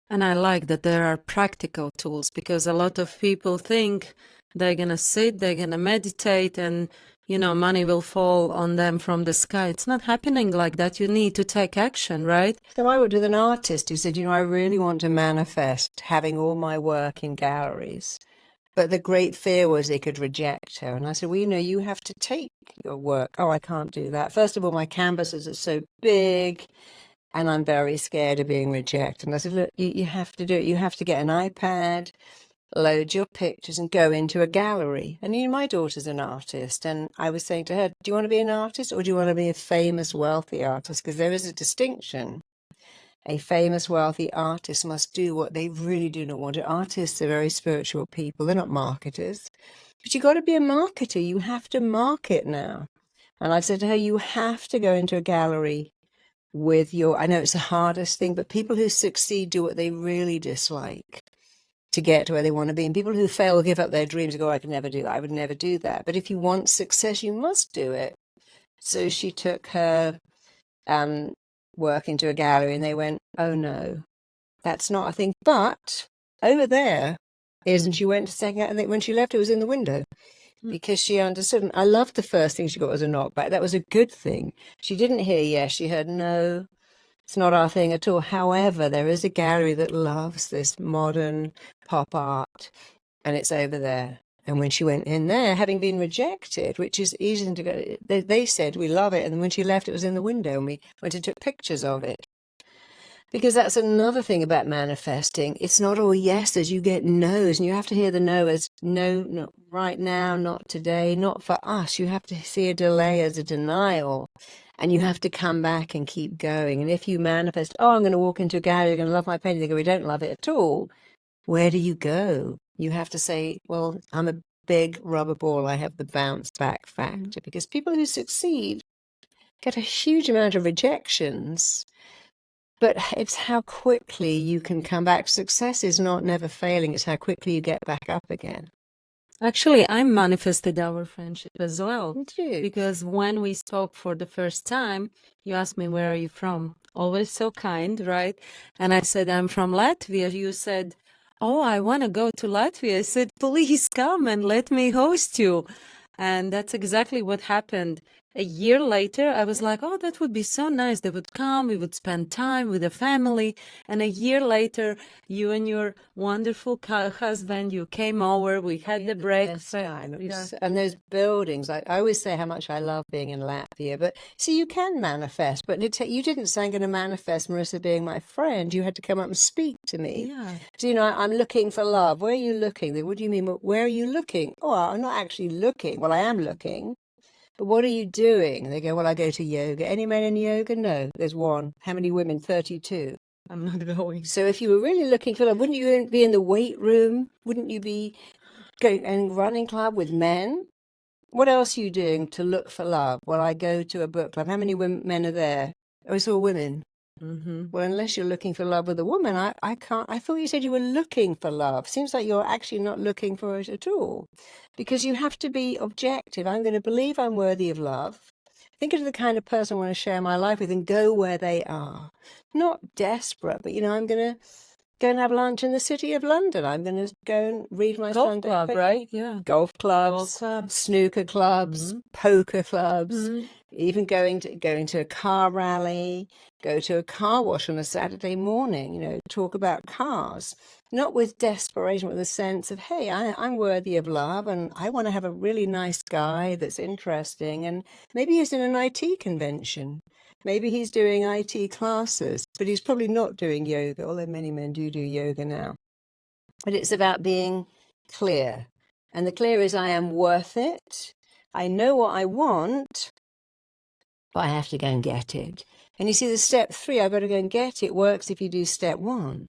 And I like that there are practical tools, because a lot of people think they're going to sit, they're going to meditate, and, money will fall on them from the sky. It's not happening like that. You need to take action, right? So I worked with an artist who said, I really want to manifest having all my work in galleries. But the great fear was they could reject her. And I said, well, you have to take your work. Oh, I can't do that. First of all, my canvases are so big and I'm very scared of being rejected. And I said, look, you have to do it. You have to get an iPad, load your pictures and go into a gallery. And my daughter's an artist. And I was saying to her, do you want to be an artist or do you want to be a famous, wealthy artist? Because there is a distinction. A famous, wealthy artist must do what they really do not want to. Artists are very spiritual people. They're not marketers. But you got to be a marketer. You have to market now. And I said to her, you have to go into a gallery with I know it's the hardest thing, but people who succeed do what they really dislike to get to where they want to be. And people who fail give up their dreams and go, I could never do that. I would never do that. But if you want success, you must do it. So she took her work into a gallery and they went, oh no, that's not a thing. But over there is, and she went to second, and when she left, it was in the window. Because she understood. And I loved the first thing she got was a knockback. That was a good thing. She didn't hear yes, she heard no. It's not our thing at all. However, there is a gallery that loves this modern pop art, and it's over there. And when she went in there, having been rejected, which is easy to go, they said, we love it. And when she left, it was in the window, and we went and took pictures of it. Because that's another thing about manifesting. It's not all yeses, you get no's, and you have to hear the no as no, not right now, not today, not for us. You have to see a delay as a denial, and you have to come back and keep going. And if you manifest, oh, I'm going to walk into a gallery, you're going to love my painting, they go, we don't love it at all. Where do you go? You have to say, well, I'm a big rubber ball, I have the bounce back factor. Because people who succeed get a huge amount of rejections. But it's how quickly you can come back. Success is not never failing. It's how quickly you get back up again. Actually, I manifested our friendship as well. Did you? Because when we spoke for the first time, you asked me, where are you from? Always so kind, right? And I said, I'm from Latvia. You said, oh, I want to go to Latvia. I said, please come and let me host you. And that's exactly what happened. A year later, I was like, oh, that would be so nice. They would come, we would spend time with the family. And a year later, you and your wonderful husband, you came over, we had the breakfast. And those buildings, I always say how much I love being in Latvia. But see, you can manifest. But you didn't say I'm going to manifest Marisa being my friend. You had to come up and speak to me. Yeah. So, I'm looking for love. Where are you looking? What do you mean? Where are you looking? Oh, I'm not actually looking. Well, I am looking. But what are you doing? They go, well, I go to yoga. Any men in yoga? No, there's one. How many women? 32. I'm not going. So if you were really looking for love, wouldn't you be in the weight room? Wouldn't you be going and running club with men? What else are you doing to look for love? Well, I go to a book club. How many men are there? Oh, it's all women. Mm-hmm. Well, unless you're looking for love with a woman, I can't. I thought you said you were looking for love. Seems like you're actually not looking for it at all, because you have to be objective. I'm going to believe I'm worthy of love. Think of the kind of person I want to share my life with and go where they are. Not desperate, but I'm going to go and have lunch in the city of London. I'm going to go and read my Golf Sunday club, paper. right? Yeah. Golf clubs, Golf clubs. snooker clubs, poker clubs, even going to a car rally, go to a car wash on a Saturday morning, you know, talk about cars, not with desperation, but with a sense of, hey, I'm worthy of love and I want to have a really nice guy that's interesting. And maybe he's in an IT convention. Maybe he's doing IT classes, but he's probably not doing yoga, although many men do yoga now. But it's about being clear. And the clear is I am worth it. I know what I want, but I have to go and get it. And you see, the step 3, I've got to go and get it, works if you do step 1.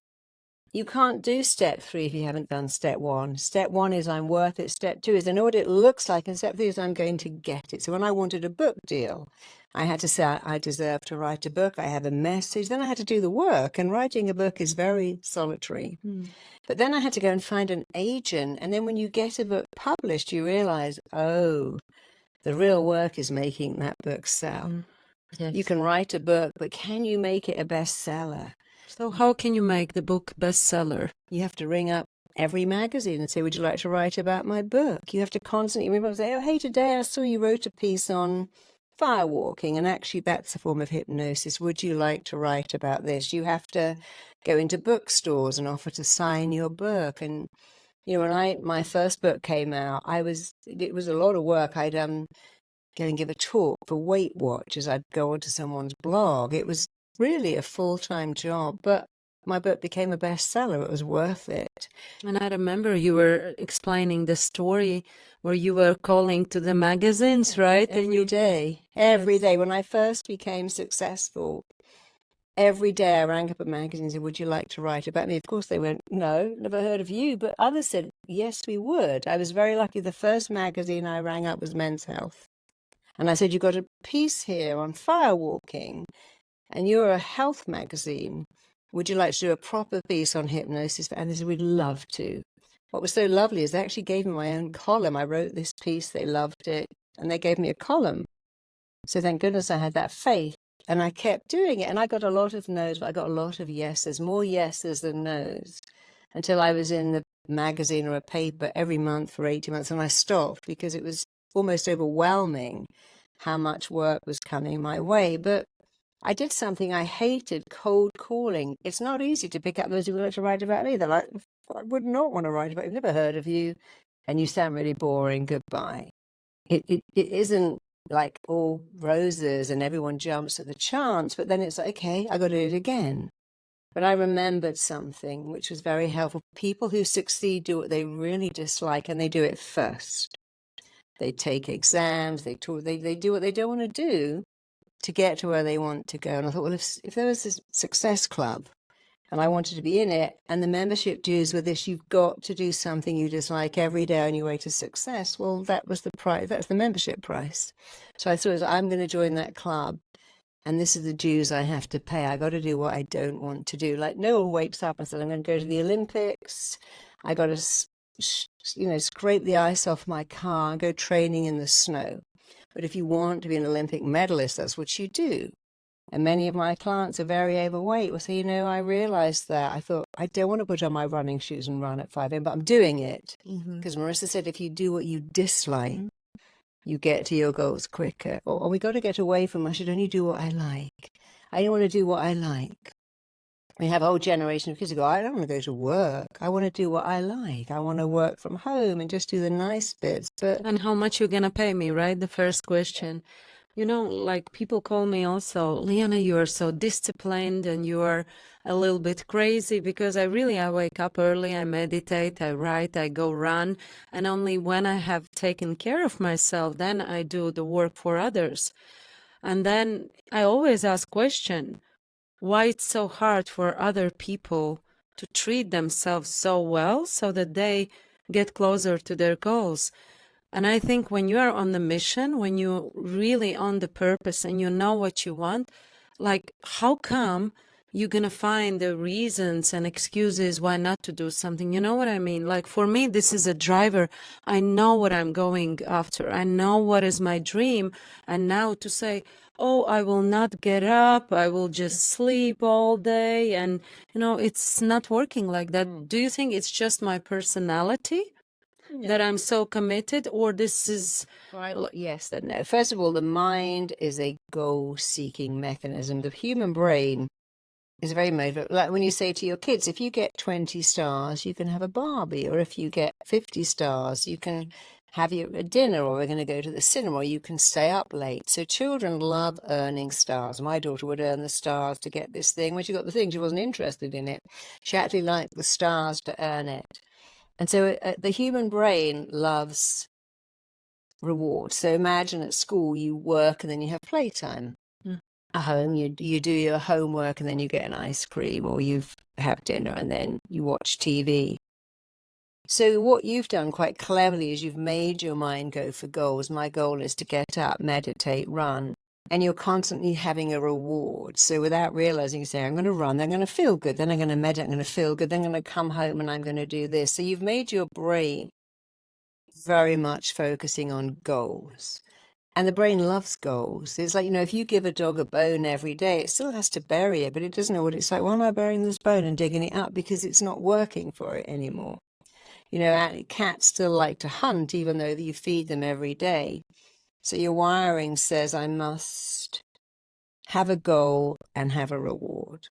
You can't do step 3 if you haven't done step 1. Step 1 is I'm worth it. Step 2 is I know what it looks like. And step 3 is I'm going to get it. So when I wanted a book deal, I had to say I deserve to write a book. I have a message. Then I had to do the work. And writing a book is very solitary. But then I had to go and find an agent. And then when you get a book published, you realize, oh, the real work is making that book sell. Yes. You can write a book, but can you make it a bestseller? So how can you make the book bestseller? You have to ring up every magazine and say, would you like to write about my book? You have to constantly ring up and say, oh, hey, today I saw you wrote a piece on firewalking, and actually that's a form of hypnosis. Would you like to write about this? You have to go into bookstores and offer to sign your book. And, you know, when my first book came out, it was a lot of work. I'd go and give a talk for Weight Watchers. I'd go onto someone's blog. It was really a full-time job, but my book became a bestseller. It was worth it. And I remember you were explaining the story where you were calling to the magazines, right? Every day. When I first became successful, every day I rang up a magazine and said, would you like to write about me? Of course they went, no, never heard of you. But others said, yes, we would. I was very lucky. The first magazine I rang up was Men's Health. And I said, you've got a piece here on firewalking, and you're a health magazine. Would you like to do a proper piece on hypnosis? And they said, we'd love to. What was so lovely is they actually gave me my own column. I wrote this piece, they loved it, and they gave me a column. So thank goodness I had that faith. And I kept doing it. And I got a lot of no's, but I got a lot of yeses, more yeses than no's, until I was in the magazine or a paper every month for 18 months. And I stopped because it was almost overwhelming how much work was coming my way. But I did something I hated, cold calling. It's not easy to pick up those who would like to write about me. They're like, I would not want to write about you. I've never heard of you. And you sound really boring. Goodbye. It isn't like all roses and everyone jumps at the chance. But then it's like, okay, I got to do it again. But I remembered something which was very helpful. People who succeed do what they really dislike, and they do it first. They take exams, they do what they don't want to do to get to where they want to go. And I thought, well, if there was a success club and I wanted to be in it, and the membership dues were this, you've got to do something you dislike every day on your way to success. Well, that was the price. That's the membership price. So I thought, I'm going to join that club. And this is the dues I have to pay. I got to do what I don't want to do. Like no one wakes up and says, I'm going to go to the Olympics. I got to, scrape the ice off my car and go training in the snow. But if you want to be an Olympic medalist, that's what you do. And many of my clients are very overweight. Well, so, I realized that. I thought, I don't want to put on my running shoes and run at 5 a.m., but I'm doing it. Because Marisa said, if you do what you dislike, you get to your goals quicker. Or we got to get away from, I should only do what I like. I don't want to do what I like. We have a whole generation of kids who go, I don't want to go to work. I want to do what I like. I want to work from home and just do the nice bits. And how much you're going to pay me, right? The first question. Like people call me also, Liene, you are so disciplined and you are a little bit crazy, because I wake up early, I meditate, I write, I go run. And only when I have taken care of myself, then I do the work for others. And then I always ask question, why it's so hard for other people to treat themselves so well so that they get closer to their goals. And I think when you are on the mission, when you're really on the purpose and you know what you want, like how come you're gonna find the reasons and excuses why not to do something. You know what I mean? Like for me, this is a driver. I know what I'm going after. I know what is my dream. And now to say, oh, I will not get up, I will just sleep all day, and it's not working like that. Do you think it's just my personality that I'm so committed, or this is Yes and no. First of all, the mind is a goal-seeking mechanism. The human brain is very motivated. Like when you say to your kids, if you get 20 stars, you can have a Barbie, or if you get 50 stars, you can have a dinner, or we're going to go to the cinema, or you can stay up late. So children love earning stars. My daughter would earn the stars to get this thing. When she got the thing, she wasn't interested in it. She actually liked the stars to earn it. And so the human brain loves reward. So imagine at school you work and then you have playtime. At home you do your homework and then you get an ice cream, or you have dinner and then you watch TV. So what you've done quite cleverly is you've made your mind go for goals. My goal is to get up, meditate, run. And you're constantly having a reward. So without realizing, you say, I'm going to run, then I'm going to feel good, then I'm going to meditate, I'm going to feel good, then I'm going to come home and I'm going to do this. So you've made your brain very much focusing on goals. And the brain loves goals. It's like, if you give a dog a bone every day, it still has to bury it, but it doesn't know what it's like. Why am I burying this bone and digging it up? Because it's not working for it anymore. Cats still like to hunt, even though you feed them every day. So your wiring says, I must have a goal and have a reward.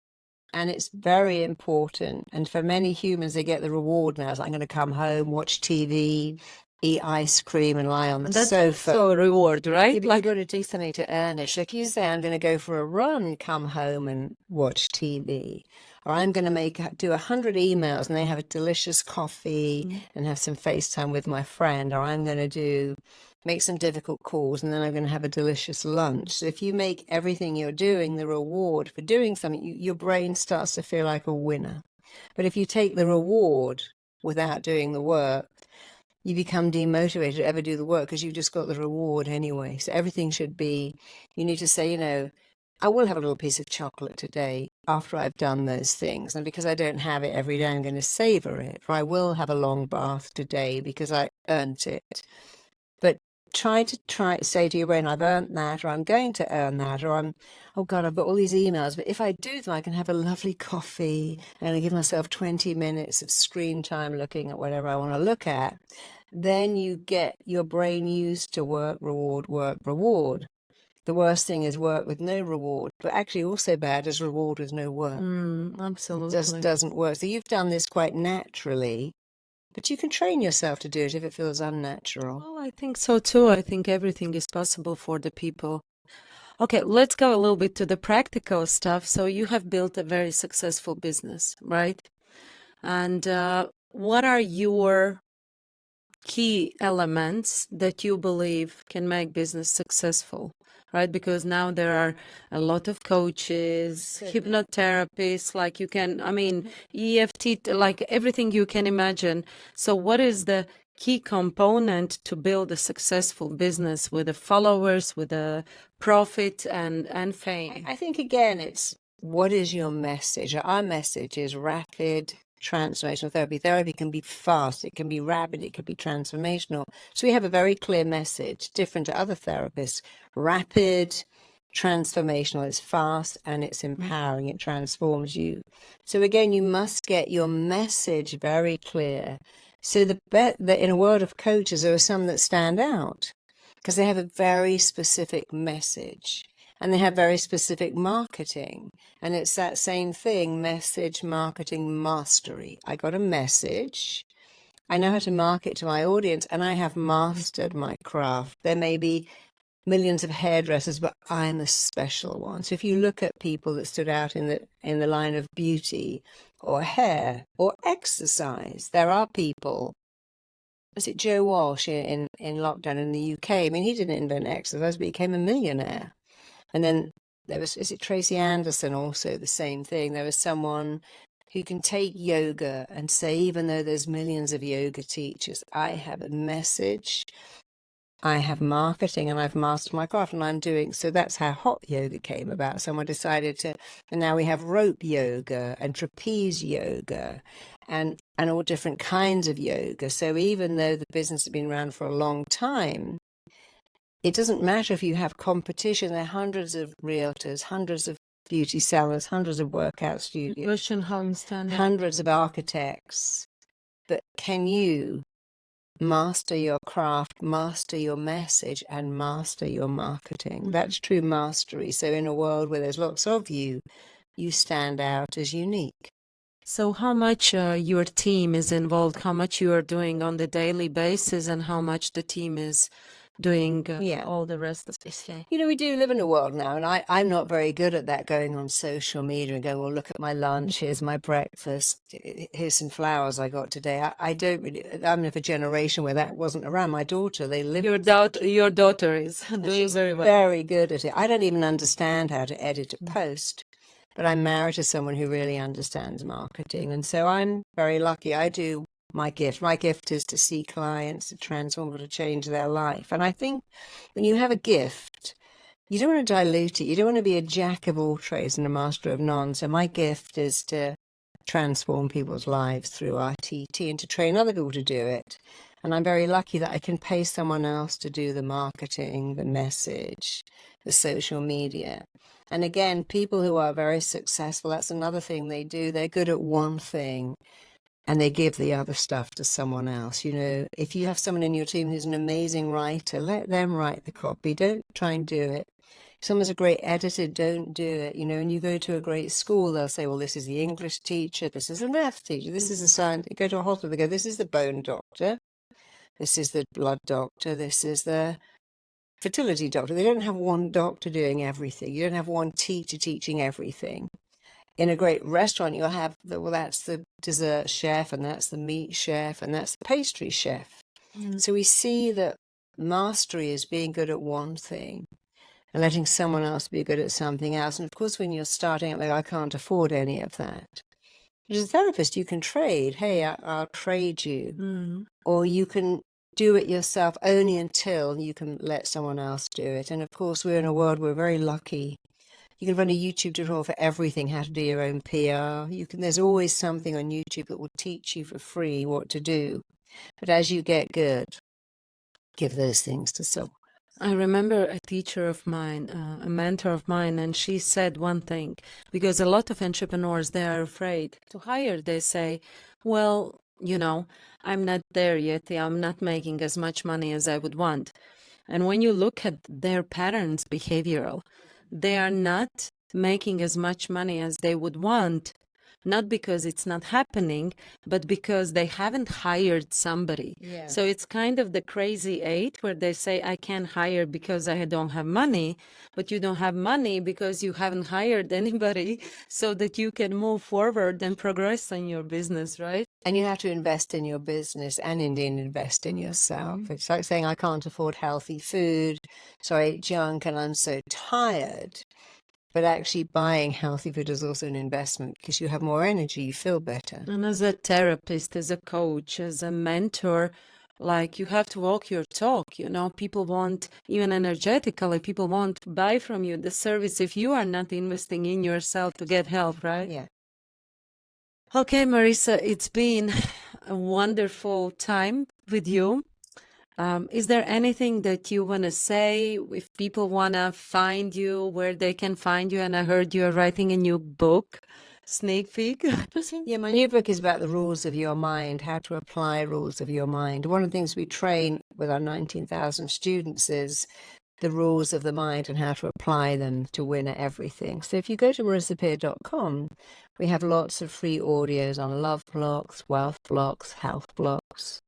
And it's very important. And for many humans, they get the reward now. It's like, I'm going to come home, watch TV, eat ice cream, and lie on the sofa. So a reward, right? You've got to do something to earn it. Like you say, I'm going to go for a run, come home and watch TV. Or I'm going to do 100 emails and then have a delicious coffee and have some FaceTime with my friend. Or I'm going to make some difficult calls and then I'm going to have a delicious lunch. So if you make everything you're doing the reward for doing something, your brain starts to feel like a winner. But if you take the reward without doing the work, you become demotivated to ever do the work because you've just got the reward anyway. So everything should be, you need to say, I will have a little piece of chocolate today after I've done those things. And because I don't have it every day, I'm going to savor it. Or I will have a long bath today because I earned it. But try to say to your brain, I've earned that, or I'm going to earn that, or oh God, I've got all these emails. But if I do them, I can have a lovely coffee and I give myself 20 minutes of screen time looking at whatever I want to look at. Then you get your brain used to work, reward, work, reward. The worst thing is work with no reward, but actually also bad is reward with no work. Absolutely. It just doesn't work. So you've done this quite naturally, but you can train yourself to do it if it feels unnatural. Well, I think so too. I think everything is possible for the people. Okay, let's go a little bit to the practical stuff. So you have built a very successful business, right? And what are your key elements that you believe can make business successful, right? Because now there are a lot of coaches, hypnotherapists, like EFT, like everything you can imagine. So what is the key component to build a successful business with the followers, with the profit and fame? I think, again, it's what is your message? Our message is rapid transformational therapy. Therapy can be fast, it can be rapid, it can be transformational. So we have a very clear message, different to other therapists. Rapid, transformational, it's fast and it's empowering, it transforms you. So again, you must get your message very clear. So in a world of coaches, there are some that stand out because they have a very specific message. And they have very specific marketing. And it's that same thing, message, marketing, mastery. I got a message. I know how to market to my audience, and I have mastered my craft. There may be millions of hairdressers, but I'm a special one. So if you look at people that stood out in the line of beauty or hair or exercise, there are people. Was it Joe Walsh in lockdown in the UK? I mean, he didn't invent exercise, but he became a millionaire. And then is it Tracy Anderson also the same thing? There was someone who can take yoga and say, even though there's millions of yoga teachers, I have a message I have marketing and I've mastered my craft and I'm doing, so that's how hot yoga came about. Someone decided to, and now we have rope yoga and trapeze yoga and all different kinds of yoga. So even though the business has been around for a long time, it doesn't matter if you have competition. There are hundreds of realtors, hundreds of beauty sellers, hundreds of workout studios, Russian handstand. hundreds of architects. But can you master your craft, master your message, and master your marketing? That's true mastery. So in a world where there's lots of you, you stand out as unique. So how much your team is involved, how much you are doing on the daily basis, and how much the team is doing all the rest of this? You know, we do live in a world now, and I'm not very good at that, going on social media and going, well, look at my lunch, here's my breakfast, here's some flowers I got today. I don't really, I'm of a generation where that wasn't around. My daughter, they live. Your daughter is doing very well. Very good at it. I don't even understand how to edit a post, but I'm married to someone who really understands marketing. And so I'm very lucky. I do my gift. My gift is to see clients, to transform, to change their life. And I think when you have a gift, you don't want to dilute it. You don't want to be a jack of all trades and a master of none. So my gift is to transform people's lives through RTT and to train other people to do it. And I'm very lucky that I can pay someone else to do the marketing, the message, the social media. And again, people who are very successful, that's another thing they do. They're good at one thing and they give the other stuff to someone else. You know, if you have someone in your team who's an amazing writer, let them write the copy. Don't try and do it. If someone's a great editor, don't do it. You know, when you go to a great school, they'll say, well, this is the English teacher, this is a math teacher, this is a science. You go to a hospital, they go, this is the bone doctor, this is the blood doctor, this is the fertility doctor. They don't have one doctor doing everything. You don't have one teacher teaching everything. In a great restaurant, you'll have, that's the dessert chef, and that's the meat chef, and that's the pastry chef. So we see that mastery is being good at one thing and letting someone else be good at something else. And of course, when you're starting out, like, I can't afford any of that. But as a therapist, you can trade. Hey, I'll trade you. Or you can do it yourself only until you can let someone else do it. And of course, we're in a world, we're very lucky. You can run a YouTube tutorial for everything, how to do your own PR. There's always something on YouTube that will teach you for free what to do. But as you get good, give those things to someone. I remember a teacher of mine, a mentor of mine, and she said one thing, because a lot of entrepreneurs, they are afraid to hire. They say, well, you know, I'm not there yet. I'm not making as much money as I would want. And when you look at their patterns, behavioral, they are not making as much money as they would want, not because it's not happening, but because they haven't hired somebody. Yeah. So it's kind of the crazy eight where they say, I can't hire because I don't have money, but you don't have money because you haven't hired anybody so that you can move forward and progress in your business, right? And you have to invest in your business and indeed invest in yourself. It's like saying, I can't afford healthy food, so I eat junk and I'm so tired. But actually buying healthy food is also an investment because you have more energy, you feel better. And as a therapist, as a coach, as a mentor, like, you have to walk your talk. You know, people want, even energetically, people want to buy from you the service if you are not investing in yourself to get help, right? Yeah. Okay, Marisa, it's been a wonderful time with you. Is there anything that you want to say? If people want to find you, where they can find you? And I heard you are writing a new book, sneak peek. Yeah, my new book is about the rules of your mind, how to apply rules of your mind. One of the things we train with our 19,000 students is the rules of the mind and how to apply them to win at everything. So if you go to marisapeer.com, we have lots of free audios on love blocks, wealth blocks, health blocks.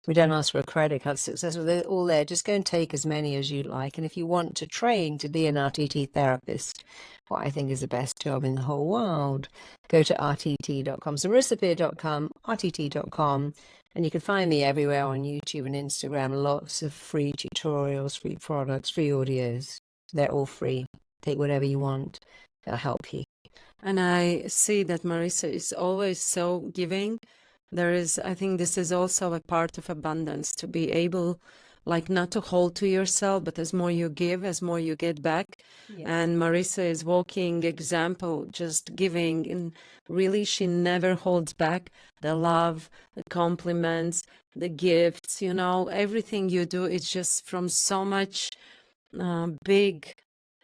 We don't ask for a credit card successful. They're all there. Just go and take as many as you like. And if you want to train to be an RTT therapist, what I think is the best job in the whole world, go to rtt.com. So marisapeer.com, rtt.com. And you can find me everywhere on YouTube and Instagram. Lots of free tutorials, free products, free audios. They're all free. Take whatever you want. They'll help you. And I see that Marisa is always so giving. I think this is also a part of abundance, to be able, like not to hold to yourself, but as more you give, as more you get back. And Marisa is walking example, just giving, and really she never holds back the love, the compliments, the gifts, you know, everything you do is just from so much big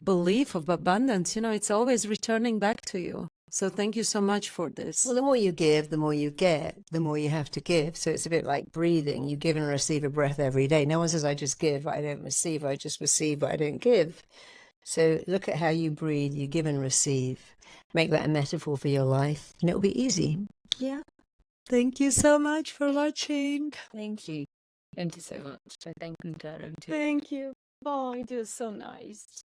belief of abundance. You know, it's always returning back to you. So thank you so much for this. Well, the more you give, the more you get, the more you have to give. So it's a bit like breathing. You give and receive a breath every day. No one says, I just give, but I don't receive. I just receive, but I don't give. So look at how you breathe. You give and receive. Make that a metaphor for your life, and it'll be easy. Yeah. Thank you so much for watching. Thank you. Thank you so much. I thank you, Tara. Thank you. Oh, it was so nice.